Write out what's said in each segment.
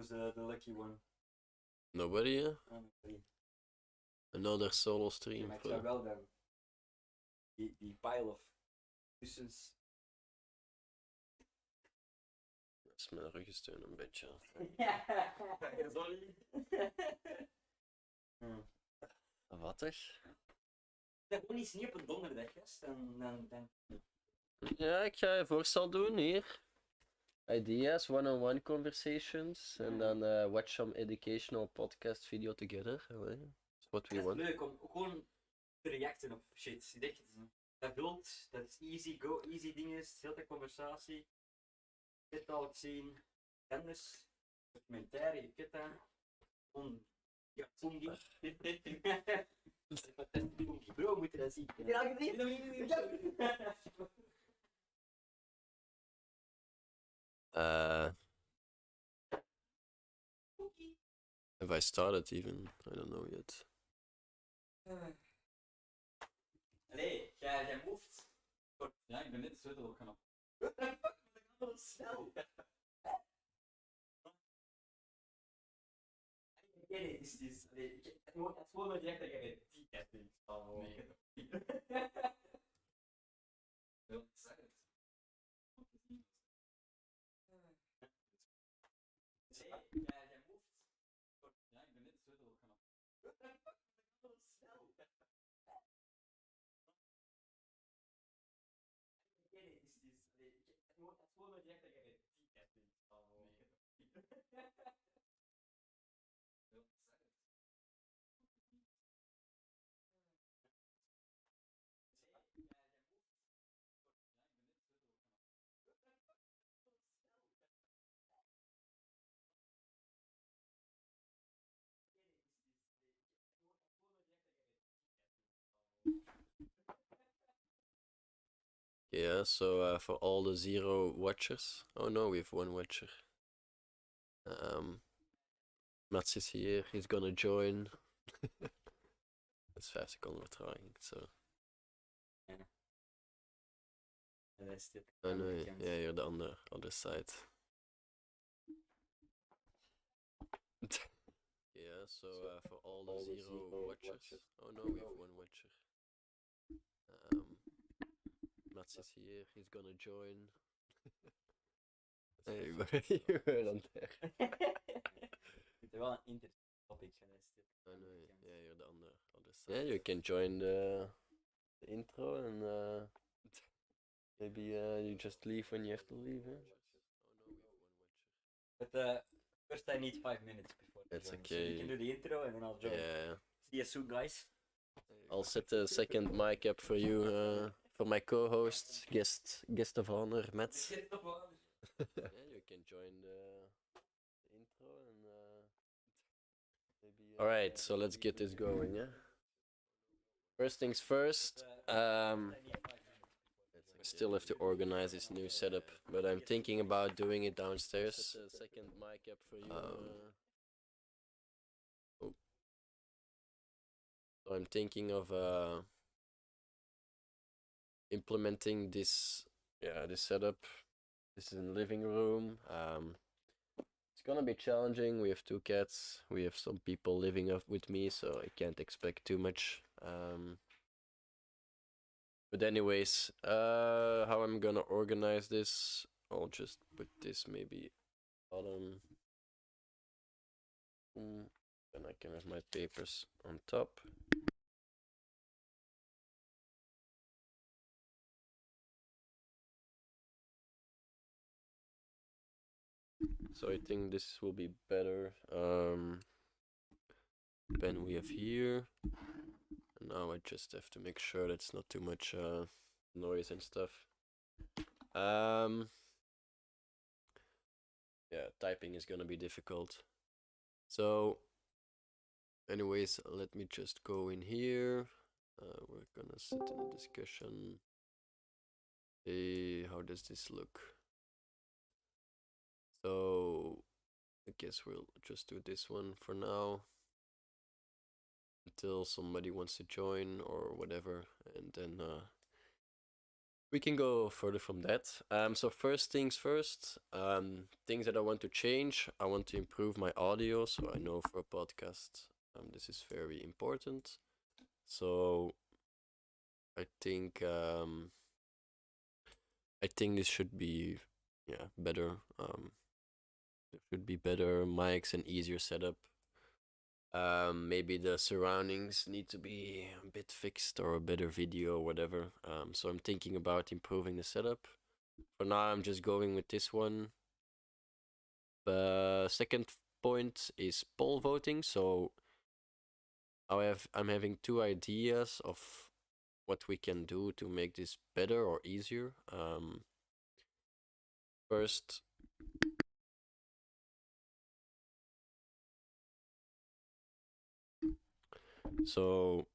Who's the lucky one? Nobody, yeah? Nobody. Another solo Ja, stream. maar ik zou wel dan die pile of kussens. Dat is mijn ruggensteun een beetje. Sorry. Wat is? Dat gewoon iets niet op een donderdag, gast. Dan... Ja, ik ga je voorstel doen hier. Ideas, one-on-one conversations. En dan watch some educational podcast video together. That's what we Dat want. is leuk om ook gewoon te reacten op shit. Ik denk, dat vult, dat is easy, go easy dingen, heel de conversatie. Je hebt al zien, kennis, documentaire, je kent dat. Gewoon, ja, fungi. Fungi, bro, moet je dat zien. Ja, Have I started even? I don't know yet. Allee, jij moeft. Ja, ik ben net zo erop gaan op. What the fuck, ik ben wel snel. Nee, het is... Het gewoon dat je echt dat je bij 10 hebt. Nee. Heel excited. Jij moeft. Ja, ik ben net zo erop gaan op. What the fuck, ik ben wel snel. Nee, het gewoon dat je echt dat je bij 10 hebt. Nee. Heel excited. Yeah, so for all the 0 watchers. Oh no, we have 1 watcher. Mats is here, he's gonna join. Dat is 5 seconden vertraging, so. Oh no, yeah, you're the other side. Yeah, so for all the 0 watchers. Oh no, we have 1 watcher. Mats is here, he's gonna join. Hey, you were on there. Het is wel een intertopic geweest. Oh no, yeah, you're the other side. Yeah, you can join the intro and maybe you just leave when you have to leave. Eh? But first I need 5 minutes before. It's join. okay. So you can do the intro and then I'll join. Yeah. See you soon, guys. I'll set the second mic up for you, for my co-host, guest of honor, Mats. Yeah, you can join the intro and maybe. All right, so let's get this going. Yeah. First things first. Still have to organize this new setup, but I'm thinking about doing it downstairs. Set the second mic up for you. So I'm thinking of implementing this setup. This is in the living room. It's gonna be challenging. We have 2 cats. We have some people living up with me, so I can't expect too much. But anyways, how I'm gonna organize this, I'll just put this maybe bottom. Then I can have my papers on top. So I think this will be better. Pen we have here. And now I just have to make sure that's not too much noise and stuff. Yeah, typing is gonna be difficult. So anyways, let me just go in here. We're gonna sit in a discussion. Hey, how does this look? So I guess we'll just do this one for now until somebody wants to join or whatever, and then We can go further from that. So first things first, things that I want to change. I want to improve my audio. So I know for a podcast, this is very important. So I think this should be better. There should be better mics and easier setup. Maybe the surroundings need to be a bit fixed or a better video or whatever. So I'm thinking about improving the setup. For now, I'm just going with this one. The second point is poll voting. So I'm having two ideas of what we can do to make this better or easier. First, so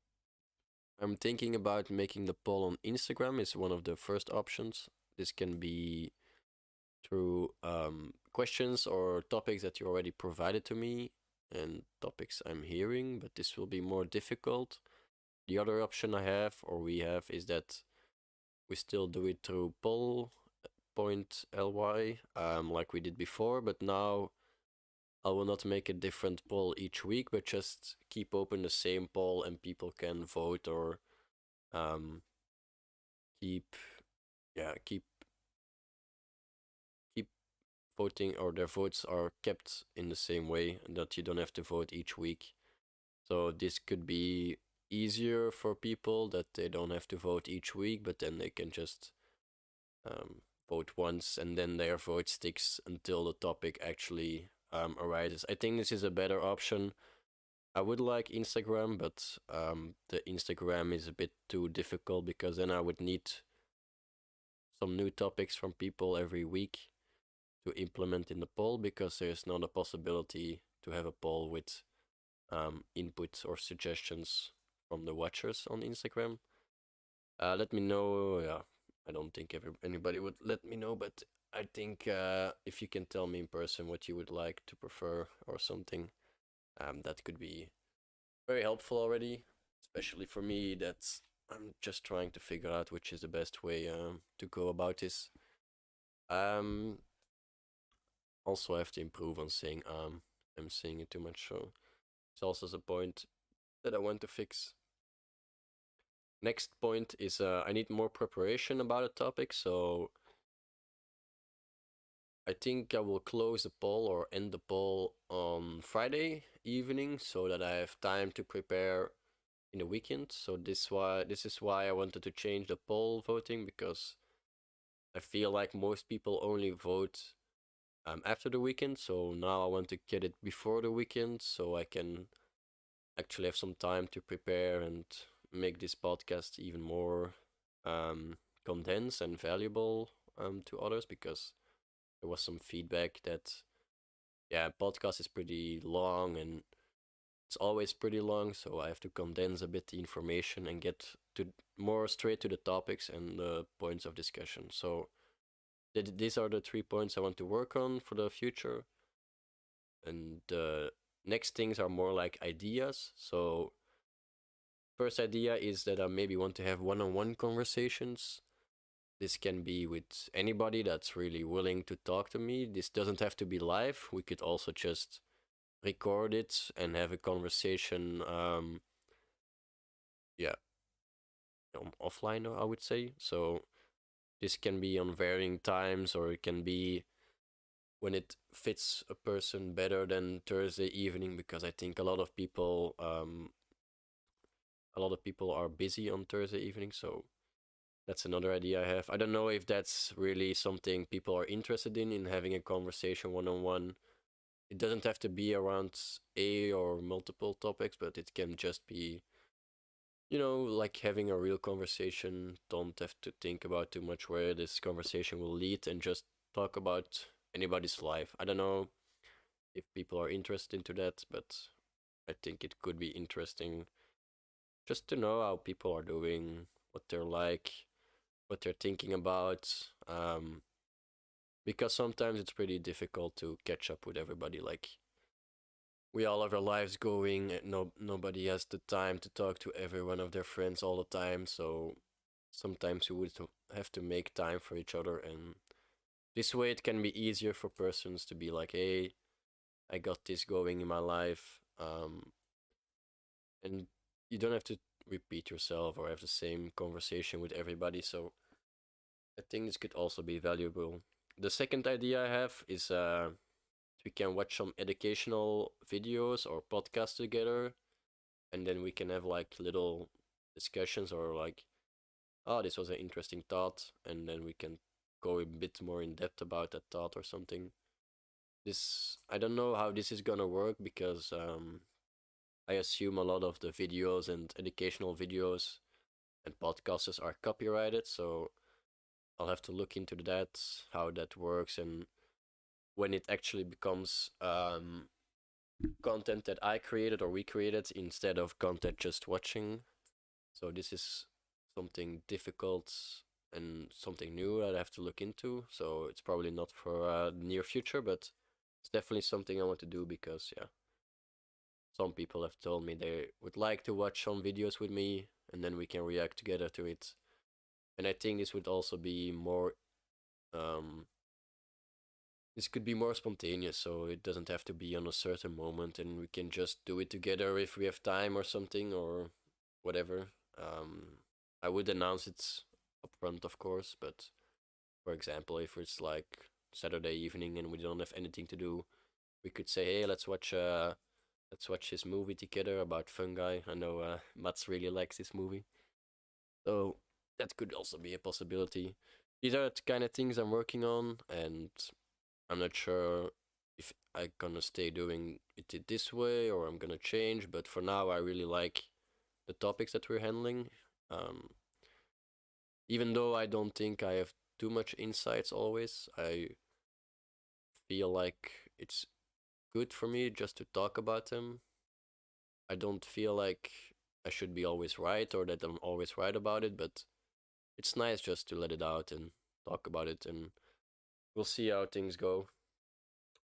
I'm thinking about making the poll on Instagram is one of the first options. This can be through questions or topics that you already provided to me and topics I'm hearing, but this will be more difficult. The other option I have, or we have, is that we still do it through poll.ly, like we did before, but now I will not make a different poll each week, but just keep open the same poll and people can vote or um, keep keep voting, or their votes are kept in the same way and that you don't have to vote each week. So this could be easier for people that they don't have to vote each week, but then they can just vote once and then their vote sticks until the topic actually arises. I think this is a better option. I would like Instagram, but the Instagram is a bit too difficult because then I would need some new topics from people every week to implement in the poll, because there's not a possibility to have a poll with inputs or suggestions from the watchers on Instagram. Let me know. Yeah, I don't think anybody would let me know, but I think if you can tell me in person what you would like to prefer or something, that could be very helpful already, especially for me. That's I'm just trying to figure out which is the best way to go about this. Um, Also, I have to improve on saying I'm saying it too much, so it's also the point that I want to fix. Next point is I need more preparation about a topic, so I think I will close the poll or end the poll on Friday evening so that I have time to prepare in the weekend. So this is why I wanted to change the poll voting, because I feel like most people only vote after the weekend. So now I want to get it before the weekend so I can actually have some time to prepare and make this podcast even more condensed and valuable to others, because there was some feedback that podcast is pretty long and it's always pretty long, so I have to condense a bit the information and get to more straight to the topics and the points of discussion. So these are the 3 points I want to work on for the future. And the next things are more like ideas. So first idea is that I maybe want to have one-on-one conversations. This can be with anybody that's really willing to talk to me. This doesn't have to be live. We could also just record it and have a conversation offline, I would say. So this can be on varying times, or it can be when it fits a person better than Thursday evening, because I think a lot of people are busy on Thursday evening. So that's another idea I have. I don't know if that's really something people are interested in having a conversation one-on-one. It doesn't have to be around a or multiple topics, but it can just be, like having a real conversation. Don't have to think about too much where this conversation will lead, and just talk about anybody's life. I don't know if people are interested into that, but I think it could be interesting just to know how people are doing, what they're like, what they're thinking about. Because sometimes it's pretty difficult to catch up with everybody. Like, we all have our lives going, and nobody has the time to talk to every one of their friends all the time. So sometimes we would have to make time for each other, and this way it can be easier for persons to be like, hey, I got this going in my life, and you don't have to repeat yourself or have the same conversation with everybody. So I think this could also be valuable. The second idea I have is we can watch some educational videos or podcasts together, and then we can have like little discussions or like, oh, this was an interesting thought, and then we can go a bit more in depth about that thought or something. This, I don't know how this is gonna work because I assume a lot of the videos and educational videos and podcasts are copyrighted, so I'll have to look into that, how that works, and when it actually becomes content that I created or we created instead of content just watching. So this is something difficult and something new that I have to look into. So it's probably not for the near future, but it's definitely something I want to do because, yeah, some people have told me they would like to watch some videos with me and then we can react together to it. And I think this would also be more, this could be more spontaneous, so it doesn't have to be on a certain moment and we can just do it together if we have time or something or whatever. I would announce it upfront, of course, but for example, if it's like Saturday evening and we don't have anything to do, we could say, hey, let's watch this movie together about fungi. I know Mats really likes this movie, so that could also be a possibility. These are the kind of things I'm working on, and I'm not sure if I'm gonna stay doing it this way or I'm gonna change. But for now, I really like the topics that we're handling. Um, Even though I don't think I have too much insights always, I feel like it's good for me just to talk about them. I don't feel like I should be always right or that I'm always right about it, but it's nice just to let it out and talk about it, and we'll see how things go.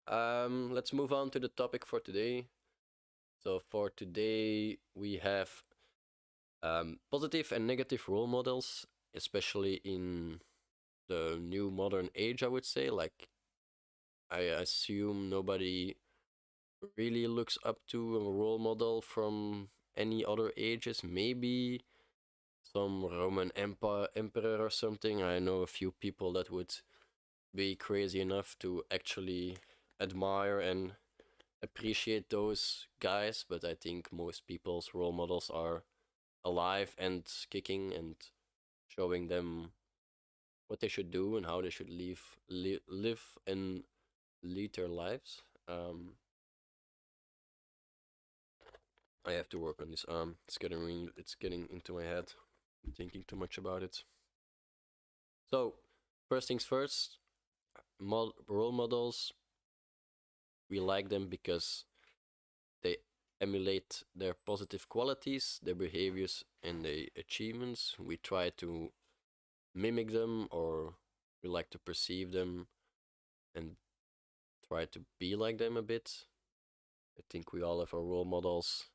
Let's move on to the topic for today. So for today, we have positive and negative role models, especially in the new modern age, I would say. Like, I assume nobody really looks up to a role model from any other ages. Maybe some Roman emperor or something. I know a few people that would be crazy enough to actually admire and appreciate those guys, but I think most people's role models are alive and kicking and showing them what they should do and how they should live and lead their lives. I have to work on this. It's getting into my head. I'm thinking too much about it. So, first things first, role models. We like them because they emulate their positive qualities, their behaviors, and their achievements. We try to mimic them, or we like to perceive them and try to be like them a bit. I think we all have our role models,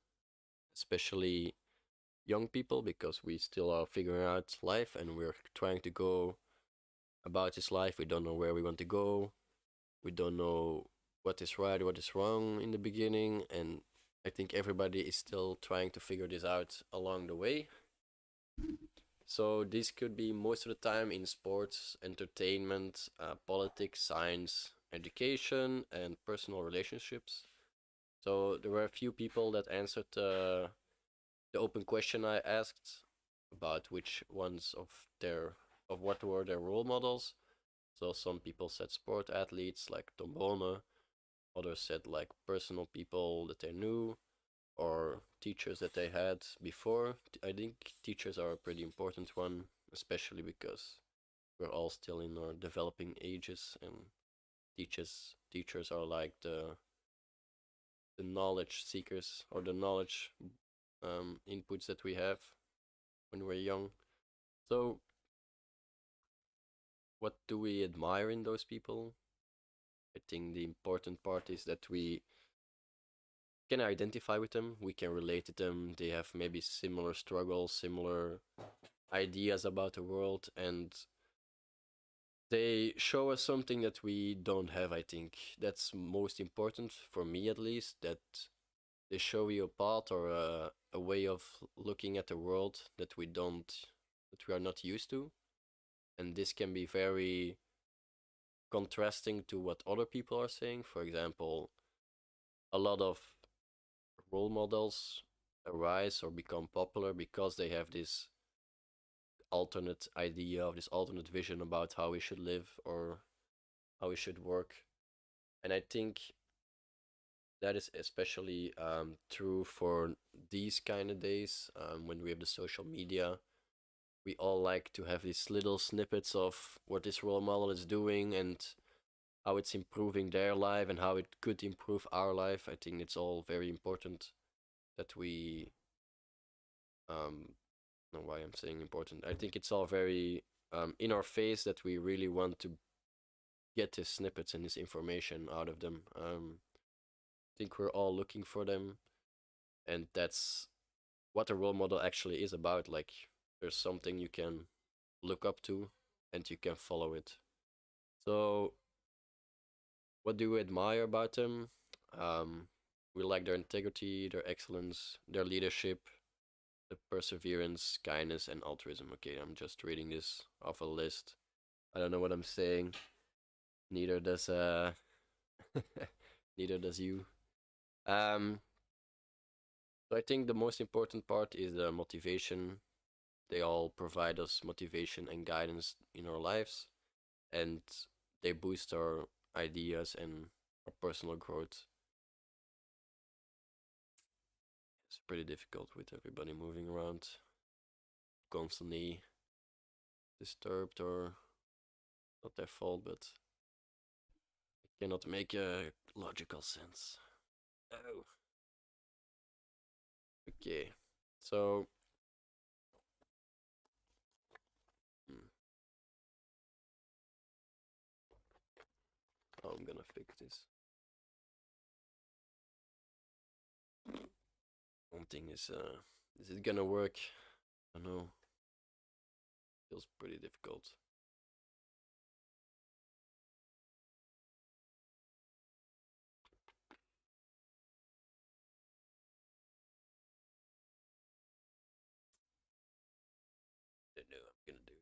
especially young people, because we still are figuring out life and we're trying to go about this life. We don't know where we want to go. We don't know what is right, what is wrong in the beginning, and I think everybody is still trying to figure this out along the way. So this could be most of the time in sports, entertainment, politics, science, education, and personal relationships. So there were a few people that answered the open question I asked about which ones of what were their role models. So some people said sport athletes like Tom Bonen, others said like personal people that they knew or teachers that they had before. I think teachers are a pretty important one, especially because we're all still in our developing ages, and teachers are like the knowledge seekers or the knowledge inputs that we have when we're young. So, what do we admire in those people? I think the important part is that we can identify with them, we can relate to them. They have maybe similar struggles, similar ideas about the world, and they show us something that we don't have. I think that's most important for me, at least, that they show you a path or a way of looking at the world that we are not used to, and this can be very contrasting to what other people are saying. For example, a lot of role models arise or become popular because they have this alternate idea of this alternate vision about how we should live or how we should work. And I think that is especially true for these kind of days when we have the social media. We all like to have these little snippets of what this role model is doing and how it's improving their life and how it could improve our life. I think it's all very important that we know why I'm saying important. I think it's all very in our face that we really want to get these snippets and this information out of them. I think we're all looking for them, and that's what a role model actually is about. Like, there's something you can look up to and you can follow it. So, what do we admire about them? We like their integrity, their excellence, their leadership, the perseverance, kindness, and altruism. Okay, I'm just reading this off a list. I don't know what I'm saying. Neither does neither does you. Um, so I think the most important part is the motivation. They all provide us motivation and guidance in our lives, and they boost our ideas and our personal growth. It's pretty difficult with everybody moving around, constantly disturbed, or not their fault, but it cannot make a logical sense. Oh, okay. So, hmm, how I'm gonna fix this? One thing is it gonna work? I don't know. Feels pretty difficult. Don't know. I'm gonna do.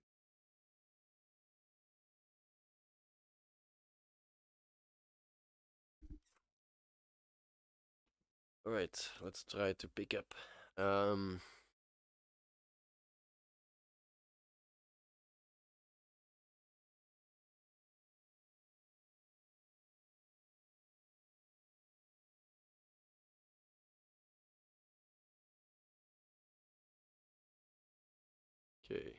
All right. Let's try to pick up. Um. Okay.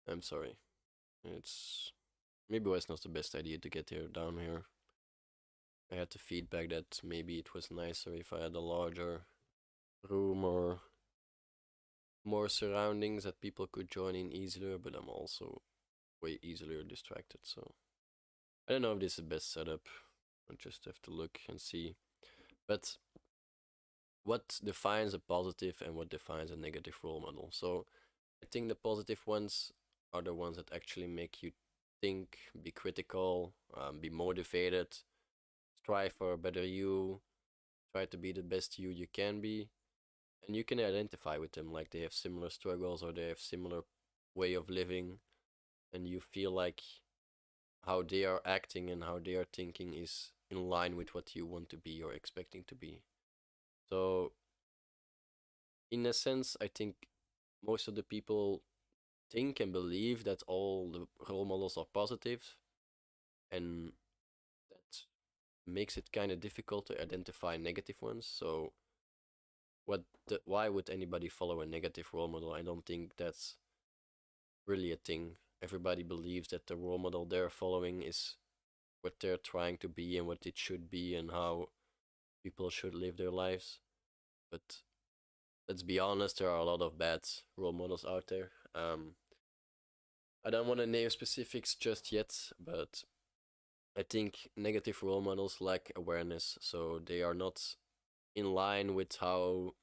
I'm sorry. It's maybe it was not the best idea to get here down here. I had the feedback that maybe it was nicer if I had a larger room or more surroundings that people could join in easier, but I'm also way easier distracted, so I don't know if this is the best setup. I just have to look and see. But what defines a positive and what defines a negative role model? So I think the positive ones are the ones that actually make you think, be critical, be motivated, strive for a better you, try to be the best you can be, and you can identify with them. Like, they have similar struggles or they have similar way of living, and you feel like how they are acting and how they are thinking is in line with what you want to be or expecting to be. So, in a sense, I think most of the people think and believe that all the role models are positive, and that makes it kind of difficult to identify negative ones. So, why would anybody follow a negative role model? I don't think that's really a thing. Everybody believes that the role model they're following is what they're trying to be and what it should be and how people should live their lives. But let's be honest, there are a lot of bad role models out there. I don't want to name specifics just yet, but I think negative role models lack awareness, so they are not in line with um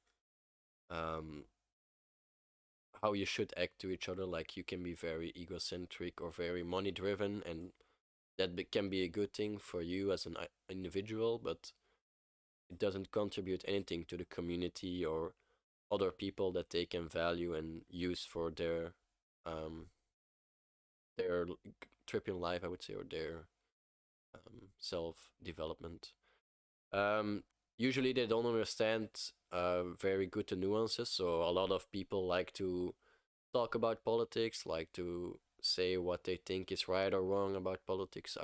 how you should act to each other. Like you can be very egocentric or very money driven, and can be a good thing for you as an individual, but it doesn't contribute anything to the community or other people that they can value and use for um trip in life, I would say, or their self development. Um, Usually they don't understand very good the nuances, so a lot of people like to talk about politics, like to say what they think is right or wrong about politics.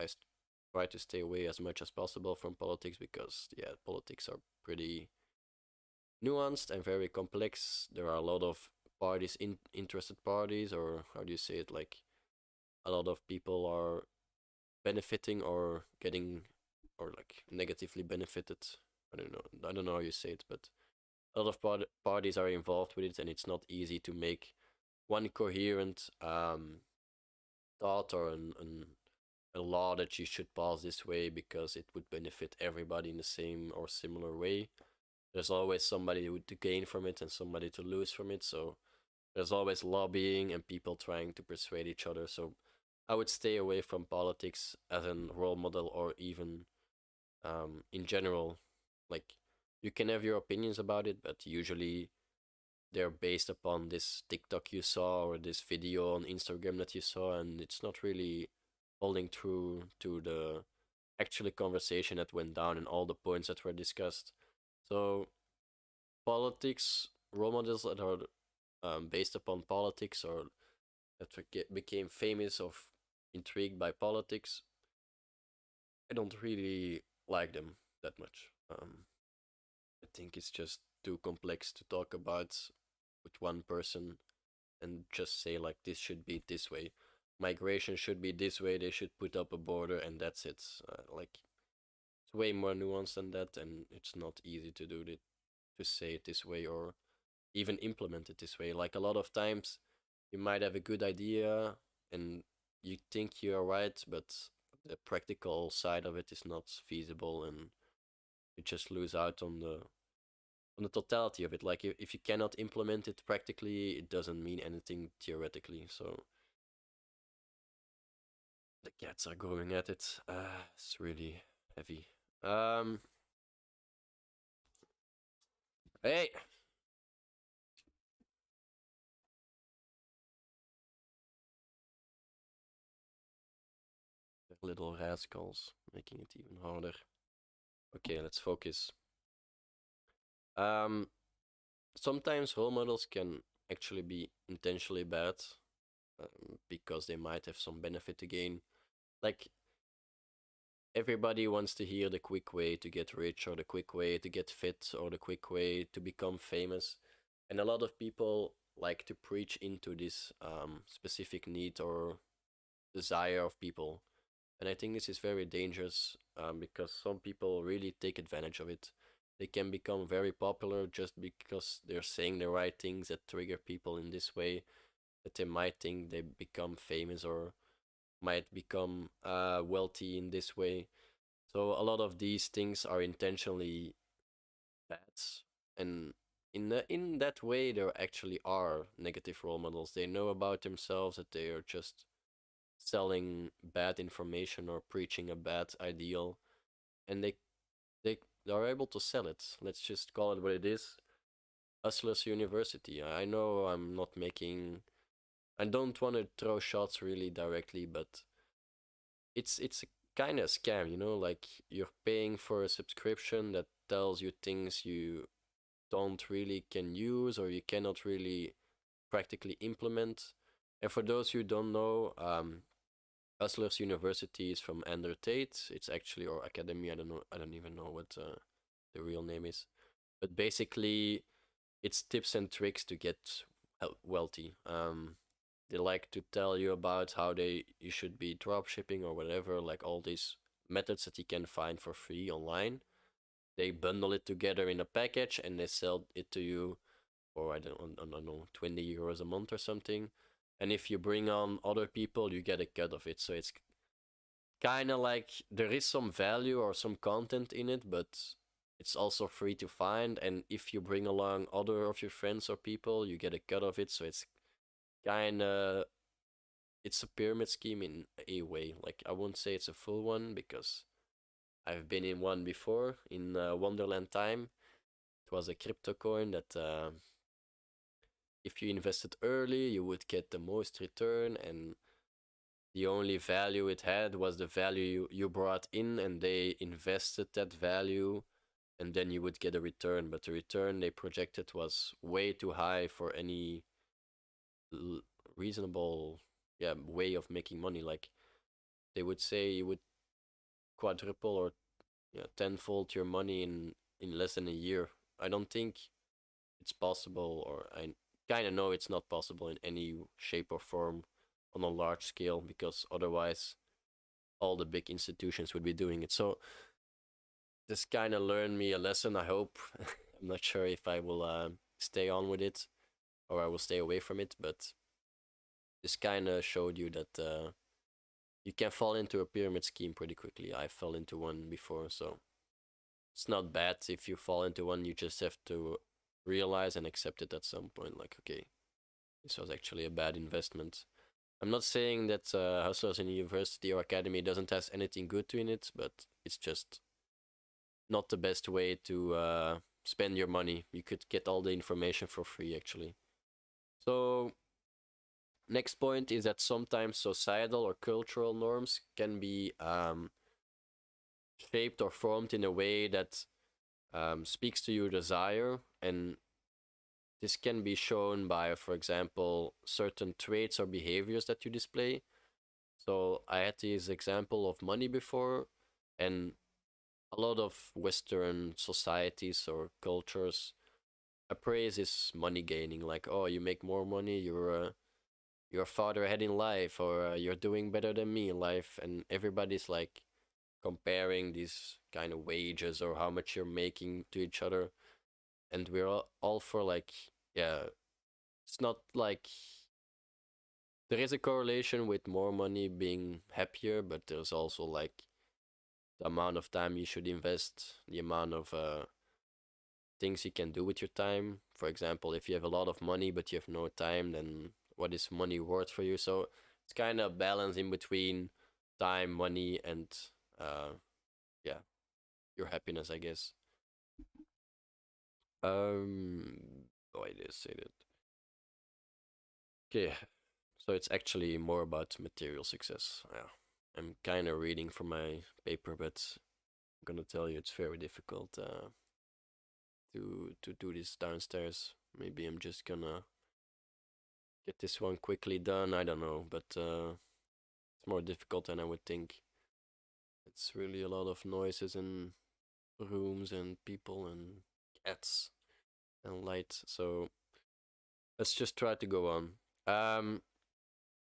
Try to stay away as much as possible from politics because, yeah, politics are pretty nuanced and very complex. There are a lot of parties, interested parties, or how do you say it? Like a lot of people are benefiting or getting or like negatively benefited. I don't know how you say it, but a lot of parties are involved with it, and it's not easy to make one coherent thought or a law that you should pass this way because it would benefit everybody in the same or similar way. There's always somebody to gain from it and somebody to lose from it. So there's always lobbying and people trying to persuade each other. So I would stay away from politics as a role model or even in general. Like you can have your opinions about it, but usually they're based upon this TikTok you saw or this video on Instagram that you saw, and it's not really holding true to the actually conversation that went down and all the points that were discussed. So politics role models that are based upon politics or that became famous or intrigued by politics, I don't really like them that much. I think it's just too complex to talk about with one person and just say like this should be this way, migration should be this way, they should put up a border and that's it. Like it's way more nuanced than that, and it's not easy to do it, to say it this way or even implement it this way. Like a lot of times you might have a good idea and you think you're right, but the practical side of it is not feasible, and you just lose out on the totality of it. Like if you cannot implement it practically, it doesn't mean anything theoretically. So the cats are going at it. It's really heavy. Um, hey, little rascals, making it even harder. Okay, let's focus. Um, Sometimes role models can actually be intentionally bad because they might have some benefit to gain. Like everybody wants to hear the quick way to get rich or the quick way to get fit or the quick way to become famous, and a lot of people like to preach into this specific need or desire of people. And I think this is very dangerous because some people really take advantage of it. They can become very popular just because they're saying the right things that trigger people in this way, that they might think they become famous or might become wealthy in this way. So a lot of these things are intentionally bad, and in that way, there actually are negative role models. They know about themselves that they are just selling bad information or preaching a bad ideal, and they are able to sell it. Let's just call it what it is. Hustlers University. I know I'm not making. I don't want to throw shots really directly, but it's a kind of scam, you know. Like you're paying for a subscription that tells you things you don't really can use or you cannot really practically implement. And for those who don't know, Hustlers University is from Andrew Tate. It's actually, or Academy. I don't know. I don't even know what the real name is. But basically, it's tips and tricks to get wealthy. They like to tell you about how you should be drop shipping or whatever, like all these methods that you can find for free online. They bundle it together in a package and they sell it to you for I don't know, 20 euros a month or something. And if you bring on other people, you get a cut of it. So it's kind of like there is some value or some content in it, but it's also free to find. And if you bring along other of your friends or people, you get a cut of it. So it's kind of it's a pyramid scheme in a way. Like I won't say it's a full one because I've been in one before in Wonderland time. It was a crypto coin that if you invested early, you would get the most return, and the only value it had was the value you brought in, and they invested that value, and then you would get a return. But the return they projected was way too high for any reasonable way of making money. Like they would say you would quadruple or tenfold your money in less than a year. I don't think it's possible, or I kind of know it's not possible in any shape or form on a large scale, because otherwise all the big institutions would be doing it. So this kind of learned me a lesson, I hope. I'm not sure if I will stay on with it or I will stay away from it, but this kind of showed you that you can fall into a pyramid scheme pretty quickly. I fell into one before, so it's not bad if you fall into one. You just have to realize and accept it at some point. Like, okay, this was actually a bad investment. I'm not saying that hustlers in university or academy doesn't have anything good in it, but it's just not the best way to spend your money. You could get all the information for free, actually. So next point is that sometimes societal or cultural norms can be shaped or formed in a way that speaks to your desire, and this can be shown by, for example, certain traits or behaviors that you display. So I had this example of money before, and a lot of Western societies or cultures appraise is money gaining. Like, oh, you make more money, you're farther ahead in life, or you're doing better than me in life, and everybody's like comparing these kind of wages or how much you're making to each other, and we're all for like, yeah, it's not like there is a correlation with more money being happier, but there's also like the amount of time you should invest, the amount of things you can do with your time. For example, if you have a lot of money but you have no time, then what is money worth for you? So it's kind of balance in between time, money, and yeah, your happiness, I guess. Oh, I did say that. Okay, so it's actually more about material success. Yeah, I'm kind of reading from my paper, but I'm gonna tell you it's very difficult to do this downstairs. Maybe I'm just gonna get this one quickly done. I don't know, but it's more difficult than I would think. It's really a lot of noises and rooms and people and cats and light. So let's just try to go on.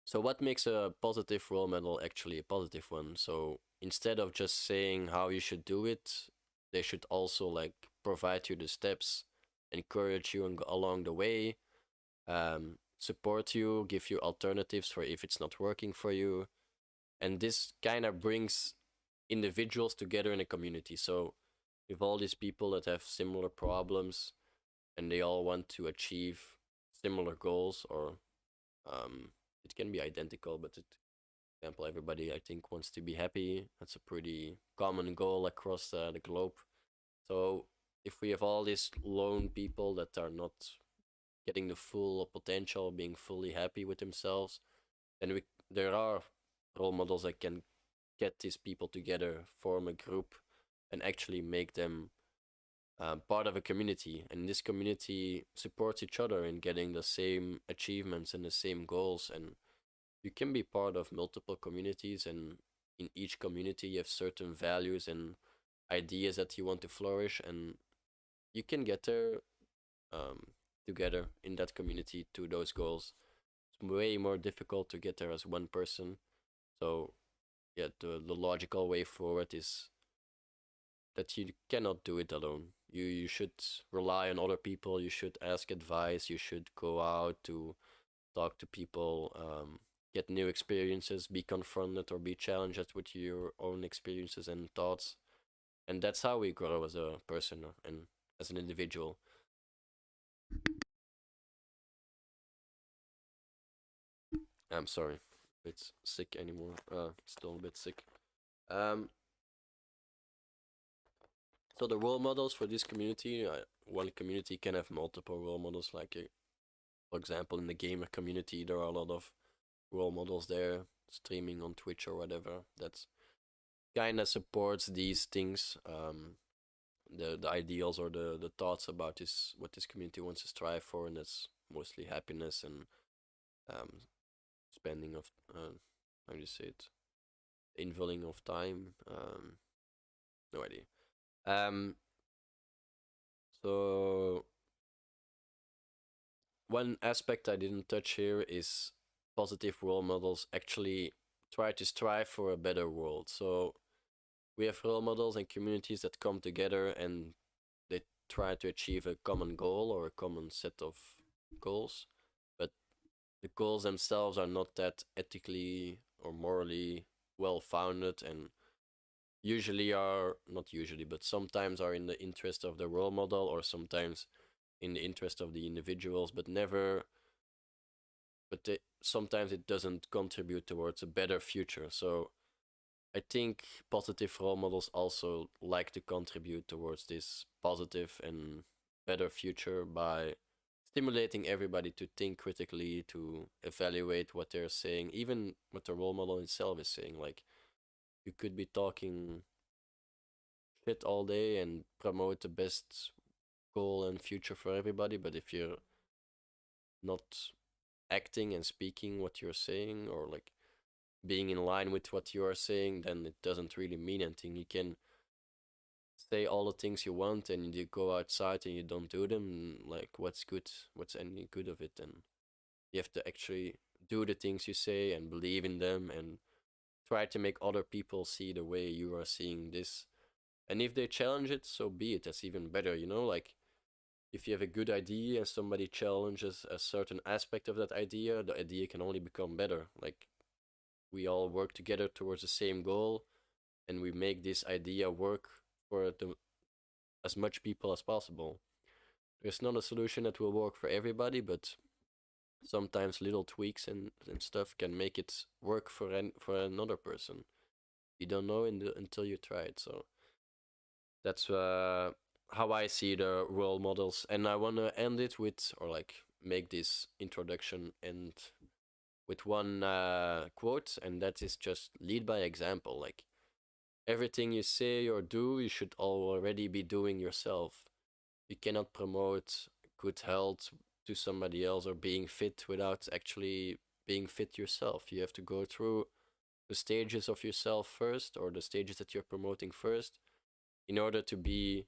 So what makes a positive role model actually a positive one? So instead of just saying how you should do it, they should also like provide you the steps, encourage you and along the way, support you, give you alternatives for if it's not working for you. And this kind of brings individuals together in a community. So with all these people that have similar problems and they all want to achieve similar goals, or it can be identical, but for example, everybody I think wants to be happy. That's a pretty common goal across the globe. So if we have all these lone people that are not getting the full potential, being fully happy with themselves, then there are role models that can get these people together, form a group, and actually make them part of a community. And this community supports each other in getting the same achievements and the same goals. And you can be part of multiple communities, and in each community you have certain values and ideas that you want to flourish, and you can get there together in that community to those goals. It's way more difficult to get there as one person. So yeah, the logical way forward is that you cannot do it alone. You should rely on other people. You should ask advice. You should go out to talk to people. get new experiences, be confronted or be challenged with your own experiences and thoughts. And that's how we grow as a person and as an individual. I'm sorry, a bit sick anymore. Still a bit sick. Um, so the role models for this community, one community can have multiple role models. Like, for example, in the gamer community, there are a lot of role models there streaming on Twitch or whatever. That's kind of supports these things. The ideals or the thoughts about this, what this community wants to strive for, and that's mostly happiness and um, spending of how do you say it, invulling of time. No idea. Um, so one aspect I didn't touch here is positive role models actually try to strive for a better world. So we have role models and communities that come together and they try to achieve a common goal or a common set of goals, but the goals themselves are not that ethically or morally well founded, and usually are not usually, but sometimes are in the interest of the role model or sometimes in the interest of the individuals, but never. But sometimes it doesn't contribute towards a better future. So I think positive role models also like to contribute towards this positive and better future by stimulating everybody to think critically, to evaluate what they're saying, even what the role model itself is saying. Like, you could be talking shit all day and promote the best goal and future for everybody, but if you're not acting and speaking what you're saying, or like being in line with what you are saying, then it doesn't really mean anything. You can say all the things you want and you go outside and you don't do them. Like, what's good? What's any good of it? And you have to actually do the things you say and believe in them and try to make other people see the way you are seeing this. And if they challenge it, so be it. That's even better, you know? Like, if you have a good idea and somebody challenges a certain aspect of that idea, the idea can only become better. Like, we all work together towards the same goal and we make this idea work for as much people as possible. There's not a solution that will work for everybody, but sometimes little tweaks and stuff can make it work for another person. You don't know until you try it. So that's how I see the role models, and I want to end it with, or like make this introduction end with one quote, and that is just lead by example. Like, everything you say or do, you should already be doing yourself. You cannot promote good health to somebody else or being fit without actually being fit yourself. You have to go through the stages of yourself first, or the stages that you're promoting first, in order to be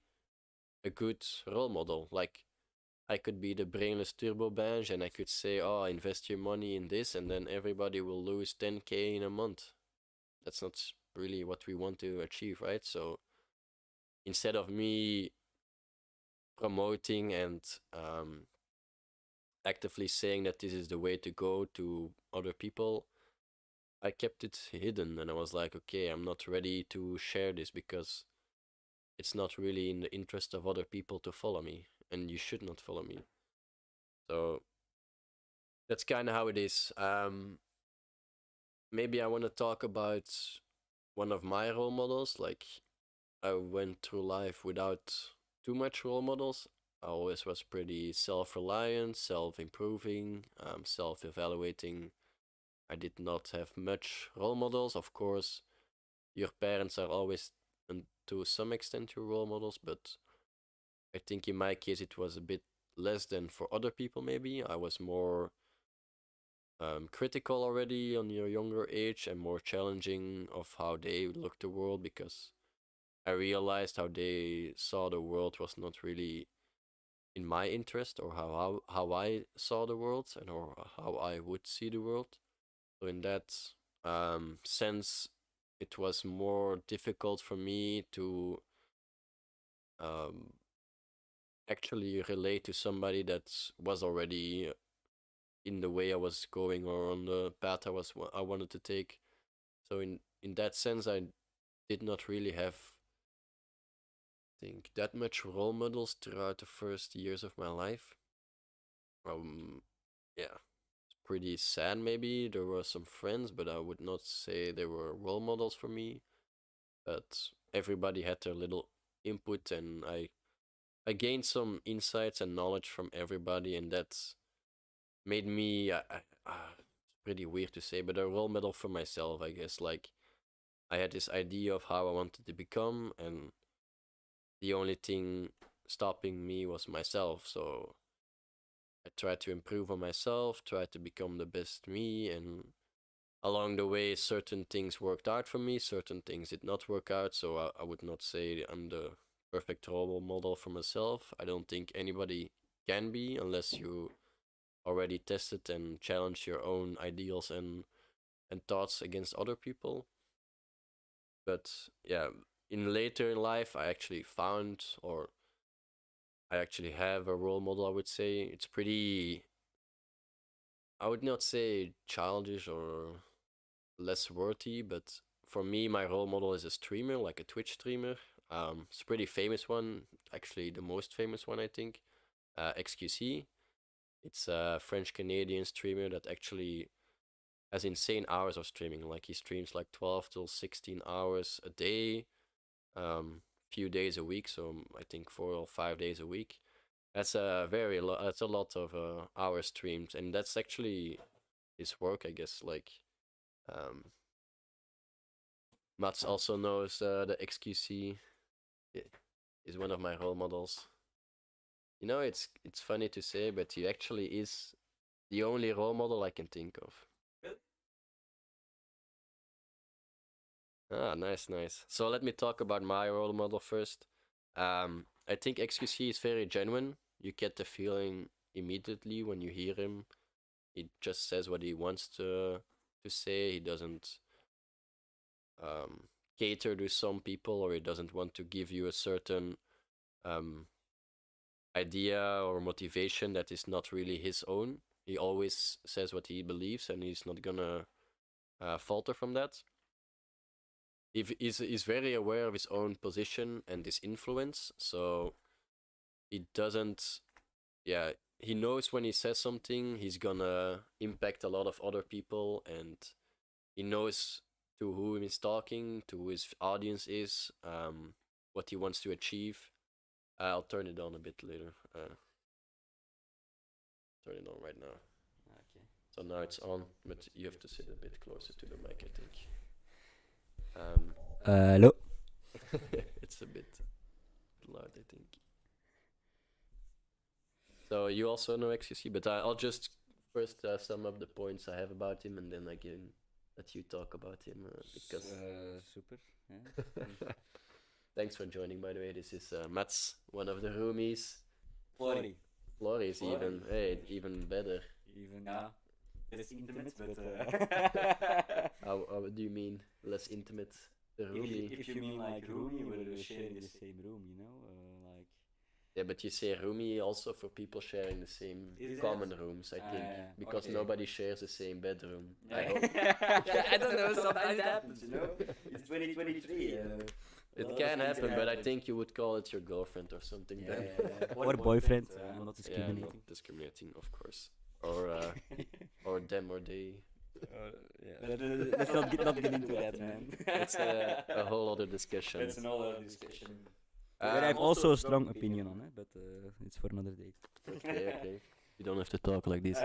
a good role model. Like, I could be the brainless turbo bench and I could say, oh, invest your money in this, and then everybody will lose 10K in a month. That's not really what we want to achieve, right? So instead of me promoting and actively saying that this is the way to go to other people, I kept it hidden and I was like, okay, I'm not ready to share this because it's not really in the interest of other people to follow me, and you should not follow me. So that's kind of how it is. Maybe I want to talk about one of my role models. Like, I went through life without too much role models. I always was pretty self-reliant, self-improving, self-evaluating. I did not have much role models. Of course, your parents are always, and to some extent, your role models, but I think in my case it was a bit less than for other people. Maybe I was more critical already on your younger age and more challenging of how they looked the world, because I realized how they saw the world was not really in my interest, or how I saw the world and or how I would see the world. So in that sense, it was more difficult for me to um, actually relate to somebody that was already in the way I was going or on the path I wanted to take. So in that sense, I did not really have, think, that much role models throughout the first years of my life. Yeah, it's pretty sad. Maybe there were some friends, but I would not say they were role models for me. But everybody had their little input, and I gained some insights and knowledge from everybody, and that's made me it's pretty weird to say, but a role model for myself, I guess. Like, I had this idea of how I wanted to become, and the only thing stopping me was myself. So I tried to improve on myself, tried to become the best me, and along the way, certain things worked out for me, certain things did not work out. So I would not say I'm the perfect role model for myself. I don't think anybody can be unless you already tested and challenged your own ideals and thoughts against other people. But yeah, in later in life, I actually found, or I actually have a role model. I would say it's pretty. I would not say childish or less worthy, but for me, my role model is a streamer, like a Twitch streamer. It's a pretty famous one, actually the most famous one, I think. XQC. It's a French Canadian streamer that actually has insane hours of streaming. Like, he streams like 12 to 16 hours a day, few days a week. So I think 4 or 5 days a week. That's that's a lot of hours streamed, and that's actually his work, I guess. Like, Mats also knows the XQC. Is one of my role models. You know, it's funny to say, but he actually is the only role model I can think of. Ah, nice, nice. So let me talk about my role model first. I think XQC is very genuine. You get the feeling immediately when you hear him. He just says what he wants to say. He doesn't cater to some people, or he doesn't want to give you a certain um, idea or motivation that is not really his own. He always says what he believes, and he's not gonna falter from that. He's very aware of his own position and his influence, so he doesn't. Yeah, he knows when he says something, he's gonna impact a lot of other people, and he knows to whom he's talking, to who his audience is, what he wants to achieve. I'll turn it on a bit later. Turn it on right now. Okay. So now it's on, but you have to sit a bit closer to the mic, I think. Hello. It's a bit loud, I think. So you also know XQC, but I'll just first sum up the points I have about him, and then I can let you talk about him because. Super. Yeah. Thanks for joining, by the way. This is Mats, one of the roomies. Flory. Flory is Flory. even better. Even less intimate, but How do you mean less intimate? The roomie. if you mean like roomie, we're sharing the same room, you know, like. Yeah, but you say roomie also for people sharing the same Is common it? rooms, I think, Yeah, because okay. nobody shares the same bedroom. I Yeah. hope. I don't know. Sometimes it happens, you know. It's 2023. It can happen, but I think you would call it your girlfriend or something Yeah, then. yeah. Or boyfriend. I'm not Yeah, discriminating. not discriminating, of course. Or them or they. Let's not get into that, man. It's a whole other discussion. It's another discussion. But I have also a strong opinion on it, but it's for another day. Okay. You don't have to talk like this.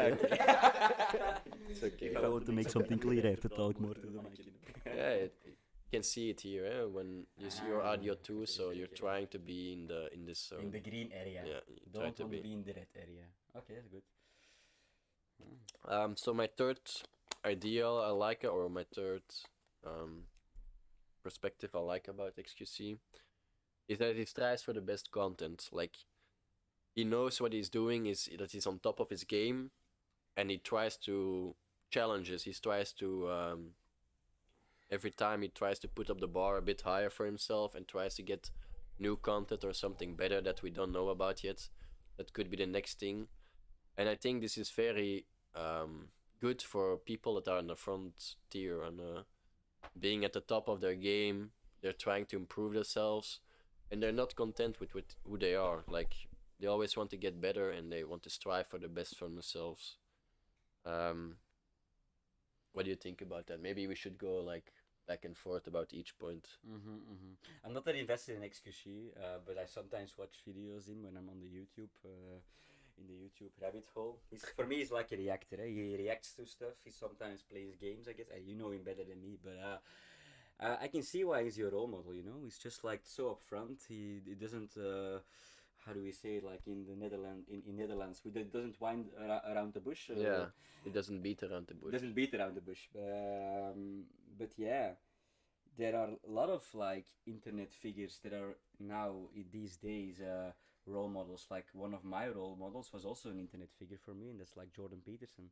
It's okay. If I want to make something clear, I have to talk more to the mic. Yeah, you can see it here when you see your audio too. So you're trying to be in this zone. In the green area. Yeah, you try Don't to want to be. be in the red area. Okay, that's good. So my third ideal I like, or my third perspective I like about XQC is that he strives for the best content. Like, he knows what he's doing is that he's on top of his game, and he tries to challenges. He tries to every time he tries to put up the bar a bit higher for himself and tries to get new content or something better that we don't know about yet. That could be the next thing. And I think this is very good for people that are in the front tier and being at the top of their game. They're trying to improve themselves, and they're not content with who they are. Like they always want to get better, and they want to strive for the best for themselves. Um, what do you think about that? Maybe we should go like back and forth about each point. I'm not that invested in XQC, but I sometimes watch videos when I'm on the YouTube, in the YouTube rabbit hole. For me, he's like a reactor. He reacts to stuff. He sometimes plays games. I guess you know him better than me, but I can see why he's your role model. You know, he's just like so upfront. He doesn't. How do we say it, like in the Netherlands? In Netherlands, we doesn't wind around the bush. Yeah, it doesn't beat around the bush. Doesn't beat around the bush. But yeah, there are a lot of like internet figures that are now these days role models. Like one of my role models was also an internet figure for me, and that's like Jordan Peterson.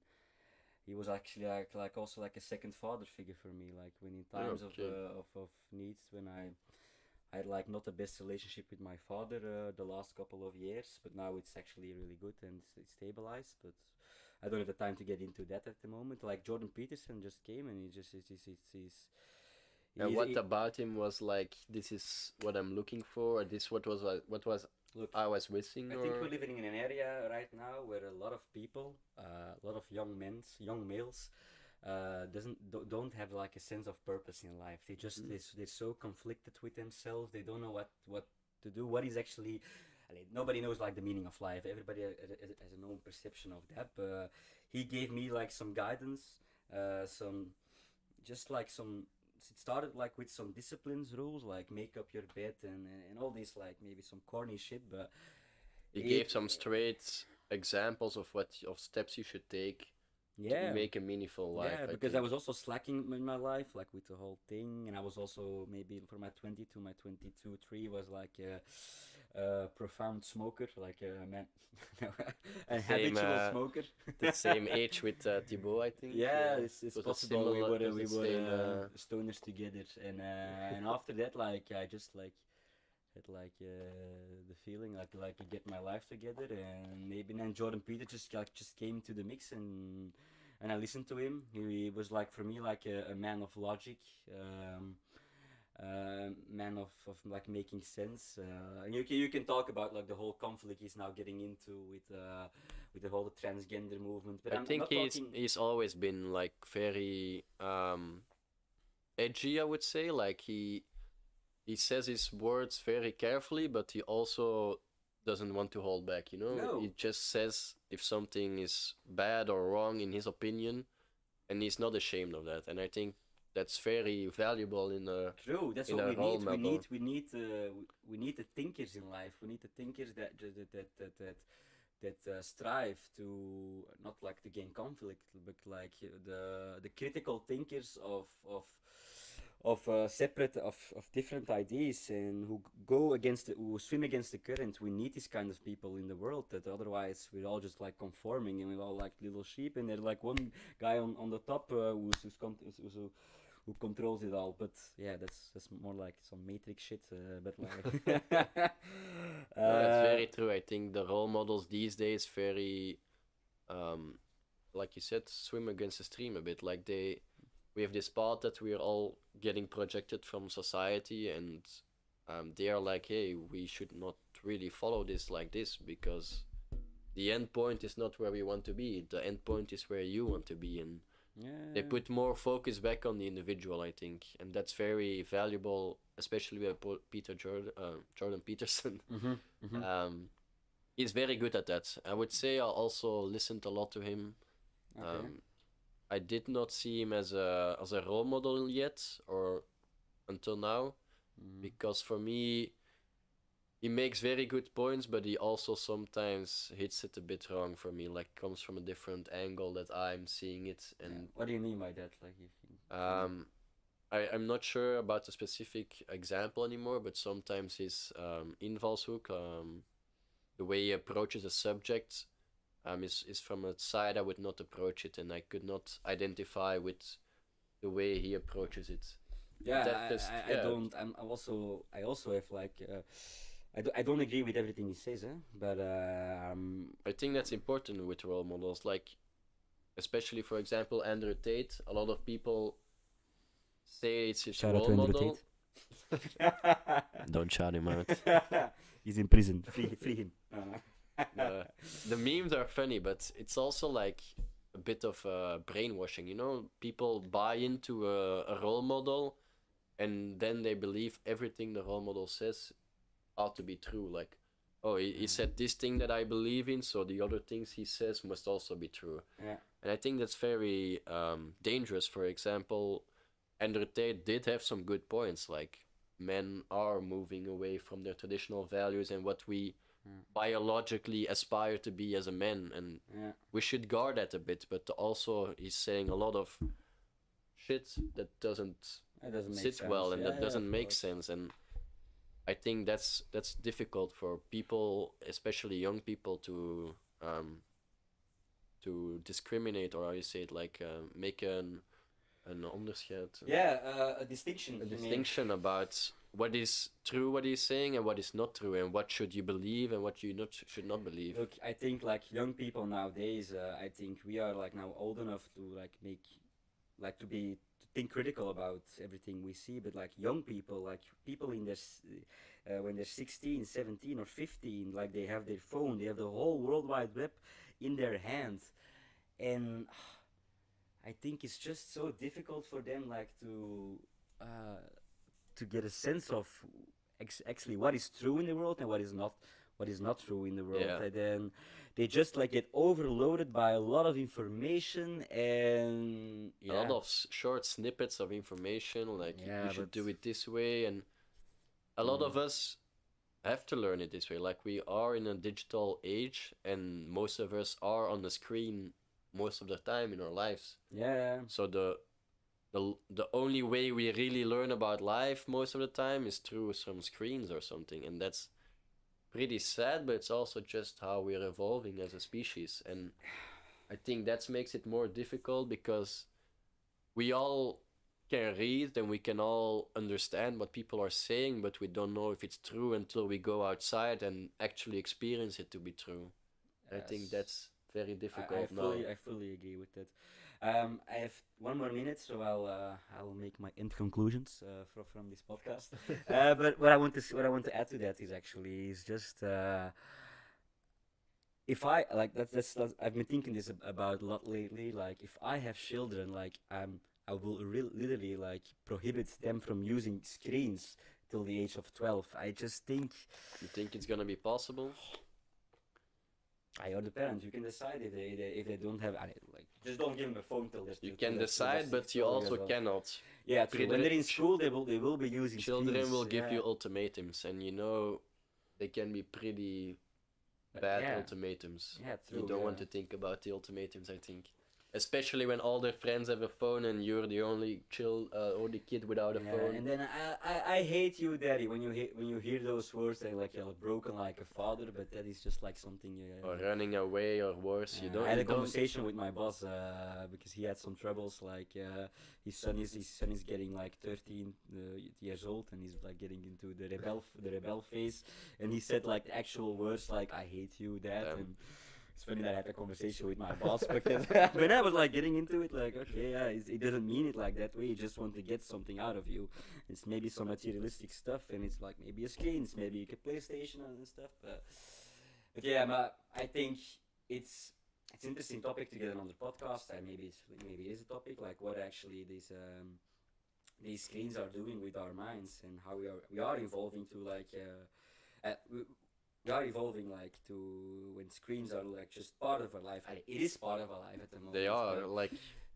He was actually like also like a second father figure for me. Like when in times Okay. of needs, when I had like not the best relationship with my father the last couple of years, but now it's actually really good and it's stabilized. But I don't have the time to get into that at the moment. Like Jordan Peterson just came and And he's what he- about him was like, this is what I'm looking for, or this what was look. I was missing, I think or we're living in an area right now where a lot of people, a lot of young males, don't have like a sense of purpose in life. They just they're so conflicted with themselves. They don't know what to do. What is actually, I mean, nobody knows like the meaning of life. Everybody has an own perception of that. But he gave me like some guidance, some just like some. It started like with some disciplines rules, like make up your bed and all these like maybe some corny shit, but he it, gave some straight examples of steps you should take to yeah. make a meaningful life. Yeah, I because I think. was also slacking in my life, like with the whole thing, and I was also maybe from my 20 to my 22, 3 was like a profound smoker, like a man, a Same, habitual smoker. the same age with Thibaut, I think. Yeah, it's was a possible. similar, it was We the were same. stoners together, and after that, like I just like had like the feeling like I get my life together, and maybe then Jordan Peter just came to the mix, and I listened to him. He was like for me like a man of logic, man of like making sense. And you can talk about like the whole conflict he's now getting into with the whole transgender movement, but I I'm think not talking. he's always been like very edgy, I would say. Like he says his words very carefully, but he also doesn't want to hold back, you know? No. He just says if something is bad or wrong in his opinion, and he's not ashamed of that. And I think that's very valuable in a True, that's in what a we role need. model. We need the thinkers in life. We need the thinkers that strive to not like to gain conflict, but like the critical thinkers of separate of different ideas and who go against who swim against the current. We need these kind of people in the world. That otherwise we're all just like conforming and we're all like little sheep. And there's like one guy on the top who controls it all. But yeah, that's more like some Matrix shit. But like, No, that's very true. I think the role models these days very, um, like you said, swim against the stream a bit. Like we have this part that we're all getting projected from society, and they are like, hey, we should not really follow this like this because the end point is not where we want to be. The end point is where you want to be, and they yeah. put more focus back on the individual, I think, and that's very valuable, especially with Jordan Peterson. He's very good at that. I would say I also listened a lot to him. Okay. I did not see him as a role model yet, or until now, because for me, he makes very good points, but he also sometimes hits it a bit wrong for me. Like comes from a different angle that I'm seeing it, and What do you mean by that? Like if you, I'm not sure about a specific example anymore, but sometimes his invalshook, the way he approaches a subject, is from a side I would not approach it, and I could not identify with the way he approaches it. yeah, That just I don't. I also have like. I don't agree with everything he says, but I think that's important with role models. Like especially for example Andrew Tate. A lot of people say it's his Shout out role to Andrew model. Tate. Don't shout him out. He's in prison. Free him. The memes are funny, but it's also like a bit of brainwashing. You know, people buy into a role model, and then they believe everything the role model says ought to be true. Like, oh, he said this thing that I believe in, so the other things he says must also be true. Yeah. And I think that's very dangerous. For example, Andrew Tate did have some good points, like men are moving away from their traditional values and what we biologically aspire to be as a man, and we should guard that a bit. But also, he's saying a lot of shit that doesn't sit well and that doesn't make sense. And I think that's difficult for people, especially young people, to discriminate, or how you say it, like make an onderscheid. A distinction. A distinction about what is true, what he's saying, and what is not true, and what should you believe and what you should not believe. Look, I think like young people nowadays, I think we are like now old enough to like to think critical about everything we see, but like young people, like people in their when they're 16, 17 or 15, like they have their phone, they have the whole World Wide Web in their hands, and I think it's just so difficult for them like to get a sense of actually what is true in the world and what is not true in the world. Yeah. And then they just like get overloaded by a lot of information and A lot of short snippets of information, like you should do it this way, and a lot of us have to learn it this way. Like, we are in a digital age, and most of us are on the screen most of the time in our lives. Yeah. So the only way we really learn about life most of the time is through some screens or something, and that's pretty sad, but it's also just how we're evolving as a species. And I think that makes it more difficult, because we all can read and we can all understand what people are saying, but we don't know if it's true until we go outside and actually experience it to be true. I think that's very difficult now. I fully agree with that. I have 1 more minute, so I'll make my end conclusions from this podcast. But what I want to add to that is just if I like that's I've been thinking this about a lot lately. Like, if I have children, like I will literally like prohibit them from using screens till the age of 12. I just think. You think it's gonna be possible? I are the parents. You can decide if they don't have like just don't give them a phone till they're. You can decide, but you also cannot. Yeah, true. When they're in school, they will be using. Children screens. will give you ultimatums, and they can be pretty bad ultimatums. Yeah, true. You don't want to think about the ultimatums, I think. Especially when all their friends have a phone and you're the only kid without a phone. And then I hate you, daddy. When you hear those words, they're like you're broken like a father, but that is just like something. Or running away, or worse. I had a conversation with my boss because he had some troubles. Like his son is getting like 13 years old, and he's like getting into the rebel phase. And he said like the actual words like "I hate you, dad." Damn. And it's funny that I had a conversation with my boss, because when I was like getting into it, like, okay, yeah, he doesn't mean it like that way. He just wants to get something out of you. It's maybe some materialistic stuff, and it's like maybe a screen, it's maybe a PlayStation and stuff. But yeah, I think it's an interesting topic to get on the podcast, and maybe it is a topic like what actually these screens are doing with our minds, and how we are evolving to like. We are evolving like to when screens are like just part of our life. It is part of our life at the moment. They are.